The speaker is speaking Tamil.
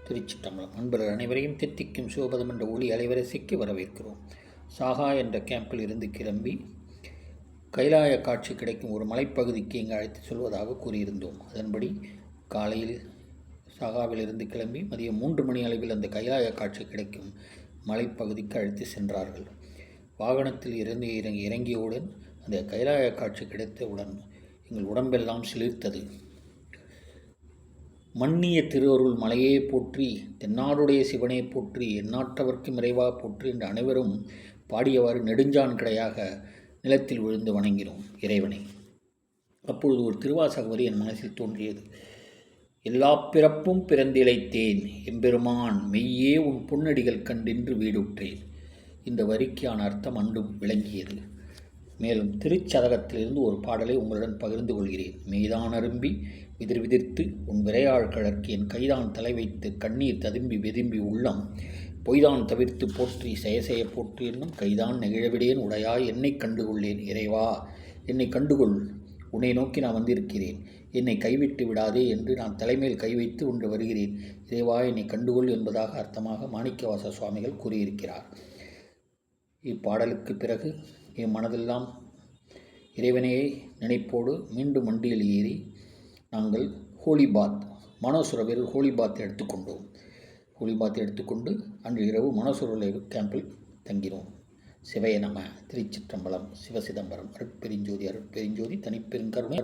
திருச்சிற்றம்பலம். அன்பர்கள் அனைவரையும் தித்திக்கும் சிவபதம் என்ற ஒளி அலைவரிசைக்கு வரவேற்கிறோம். சாகா என்ற கேம்பில் இருந்து கிளம்பி கைலாய காட்சி கிடைக்கும் ஒரு மலைப்பகுதிக்கு இங்கு அழைத்து சொல்வதாக கூறியிருந்தோம். அதன்படி காலையில் சாகாவிலிருந்து கிளம்பி மதியம் 3 மணி அளவில் அந்த கைலாய காட்சி கிடைக்கும் மலைப்பகுதிக்கு அழைத்து சென்றார்கள். வாகனத்தில் இருந்து இறங்கியவுடன் அந்த கைலாய காட்சி கிடைத்தவுடன் எங்கள் உடம்பெல்லாம் சிலிர்த்தது. மன்னிய திருவருள் மலையே போற்றி, தென்னாடுடைய சிவனே போற்றி, எந்நாட்டவர்க்கும் இறைவா போற்றி என்று அனைவரும் பாடியவாறு நெடுஞ்சான் கிடையாக நிலத்தில் விழுந்து வணங்கினோம் இறைவனை. அப்பொழுது ஒரு திருவாசக வரி என் மனசில் தோன்றியது. எல்லா பிறப்பும் பிறந்திழைத்தேன் எம்பெருமான் மெய்யே உன் பொன்னடிகள் கண்டின்று வீடுற்றேன். இந்த வரிக்கான அர்த்தம் அன்று விளங்கியது. மேலும் திருச்சதகத்திலிருந்து ஒரு பாடலை உங்களுடன் பகிர்ந்து கொள்கிறேன். மெய்தான் அரும்பி விதிர் விதிர்த்து உன் விரையாள் கழற்கு என் கைதான் தலை வைத்து கண்ணீர் ததும்பி வெதும்பி உள்ளம் பொய்தான் தவிர்த்து போற்றி செயசெய போற்றி என்னும் கைதான் நெகிழவிடேன் உடையாய் என்னை கண்டுகொள்ளேன். இறைவா, என்னை கண்டுகொள், உன்னை நோக்கி நான் வந்திருக்கிறேன், என்னை கைவிட்டு விடாதே என்று நான் தலைமையில் கை வைத்து ஒன்று வருகிறேன். இறைவா, என்னை கண்டுகொள் என்பதாக அர்த்தமாக மாணிக்கவாச சுவாமிகள் கூறியிருக்கிறார். இப்பாடலுக்கு பிறகு என் மனதெல்லாம் இறைவனையே நினைப்போடு மீண்டும் வண்டியில் ஏறி நாங்கள் ஹோலிபாத் மனோசுரவில் ஹோலிபாத் எடுத்துக்கொண்டோம். ஹோலிபாத் எடுத்துக்கொண்டு அன்று இரவு மனோசுரவில் கேம்பில் தங்கினோம். சிவய நம. திருச்சிற்றம்பலம். சிவசிதம்பரம். அருட்பெருஞ்சோதி அருட்பெருஞ்சோதி தனிப்பெருங்கருணை.